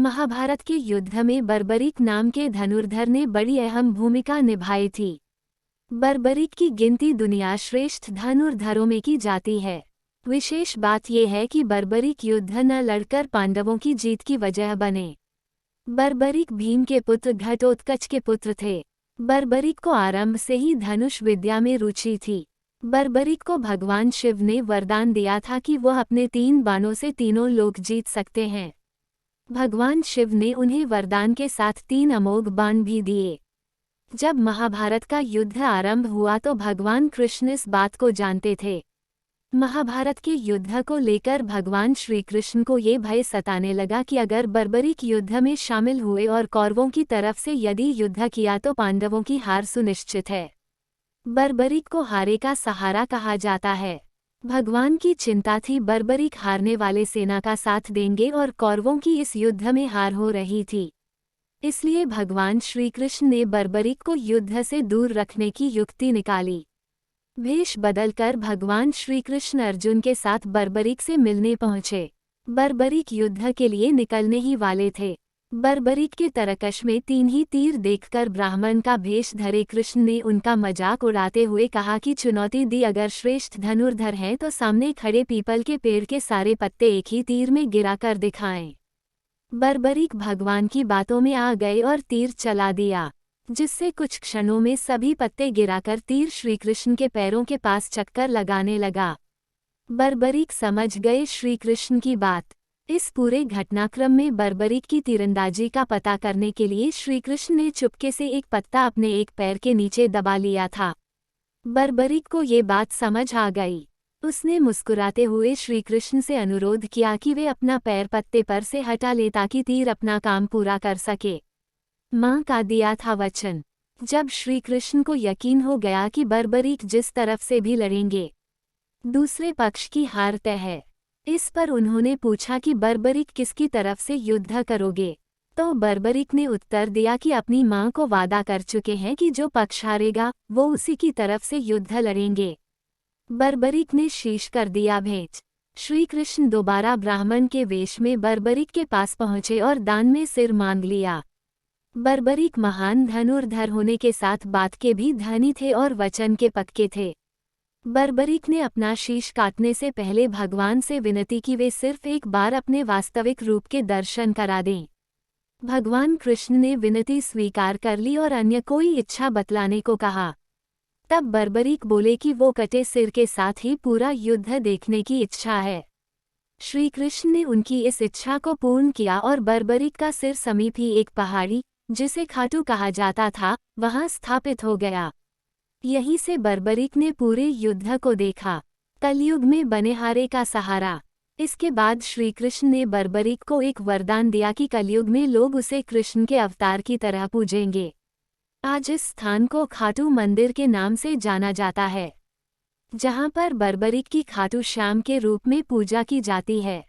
महाभारत के युद्ध में बर्बरीक नाम के धनुर्धर ने बड़ी अहम भूमिका निभाई थी। बर्बरीक की गिनती दुनिया श्रेष्ठ धनुर्धरों में की जाती है। विशेष बात यह है कि बर्बरीक युद्ध न लड़कर पांडवों की जीत की वजह बने। बर्बरीक भीम के पुत्र घटोत्कच के पुत्र थे। बर्बरीक को आरंभ से ही धनुष विद्या में रुचि थी। बर्बरीक को भगवान शिव ने वरदान दिया था कि वह अपने 3 बाणों से तीनों लोक जीत सकते हैं। भगवान शिव ने उन्हें वरदान के साथ 3 अमोघ बाण भी दिए। जब महाभारत का युद्ध आरंभ हुआ तो भगवान कृष्ण इस बात को जानते थे। महाभारत के युद्ध को लेकर भगवान श्री कृष्ण को ये भय सताने लगा कि अगर बर्बरीक युद्ध में शामिल हुए और कौरवों की तरफ से यदि युद्ध किया तो पांडवों की हार सुनिश्चित है। बर्बरीक को हारे का सहारा कहा जाता है। भगवान की चिंता थी बर्बरीक हारने वाले सेना का साथ देंगे और कौरवों की इस युद्ध में हार हो रही थी। इसलिए भगवान श्री कृष्ण ने बर्बरीक को युद्ध से दूर रखने की युक्ति निकाली। भेष बदलकर भगवान श्री कृष्ण अर्जुन के साथ बर्बरीक से मिलने पहुंचे। बर्बरीक युद्ध के लिए निकलने ही वाले थे। बर्बरीक के तरकश में 3 ही तीर देखकर ब्राह्मण का भेष धरे कृष्ण ने उनका मजाक उड़ाते हुए कहा कि चुनौती दी, अगर श्रेष्ठ धनुर्धर हैं तो सामने खड़े पीपल के पेड़ के सारे पत्ते एक ही तीर में गिराकर दिखाएं। बर्बरीक भगवान की बातों में आ गए और तीर चला दिया, जिससे कुछ क्षणों में सभी पत्ते गिराकर तीर श्रीकृष्ण के पैरों के पास चक्कर लगाने लगा। बर्बरीक समझ गए श्रीकृष्ण की बात। इस पूरे घटनाक्रम में बर्बरीक की तीरंदाजी का पता करने के लिए श्रीकृष्ण ने चुपके से एक पत्ता अपने एक पैर के नीचे दबा लिया था। बर्बरीक को ये बात समझ आ गई। उसने मुस्कुराते हुए श्रीकृष्ण से अनुरोध किया कि वे अपना पैर पत्ते पर से हटा ले ताकि तीर अपना काम पूरा कर सके। मां का दिया था वचन। जब श्रीकृष्ण को यकीन हो गया कि बर्बरीक जिस तरफ से भी लड़ेंगे दूसरे पक्ष की हार तय है, इस पर उन्होंने पूछा कि बर्बरीक किसकी तरफ से युद्ध करोगे, तो बर्बरीक ने उत्तर दिया कि अपनी मां को वादा कर चुके हैं कि जो पक्ष हारेगा वो उसी की तरफ से युद्ध लड़ेंगे। बर्बरीक ने शीश कर दिया भेंट। श्रीकृष्ण दोबारा ब्राह्मण के वेश में बर्बरीक के पास पहुंचे और दान में सिर मांग लिया। बर्बरीक महान धनुर्धर होने के साथ बात के भी धनी थे और वचन के पक्के थे। बर्बरीक ने अपना शीश काटने से पहले भगवान से विनती की वे सिर्फ एक बार अपने वास्तविक रूप के दर्शन करा दें। भगवान कृष्ण ने विनती स्वीकार कर ली और अन्य कोई इच्छा बतलाने को कहा। तब बर्बरीक बोले कि वो कटे सिर के साथ ही पूरा युद्ध देखने की इच्छा है। श्री कृष्ण ने उनकी इस इच्छा को पूर्ण किया और बर्बरीक का सिर समीप ही एक पहाड़ी, जिसे खाटू कहा जाता था, वहां स्थापित हो गया। यहीं से बर्बरीक ने पूरे युद्ध को देखा। कलयुग में बनेहारे का सहारा। इसके बाद श्री कृष्ण ने बर्बरीक को एक वरदान दिया कि कलयुग में लोग उसे कृष्ण के अवतार की तरह पूजेंगे। आज इस स्थान को खाटू मंदिर के नाम से जाना जाता है, जहां पर बर्बरीक की खाटू श्याम के रूप में पूजा की जाती है।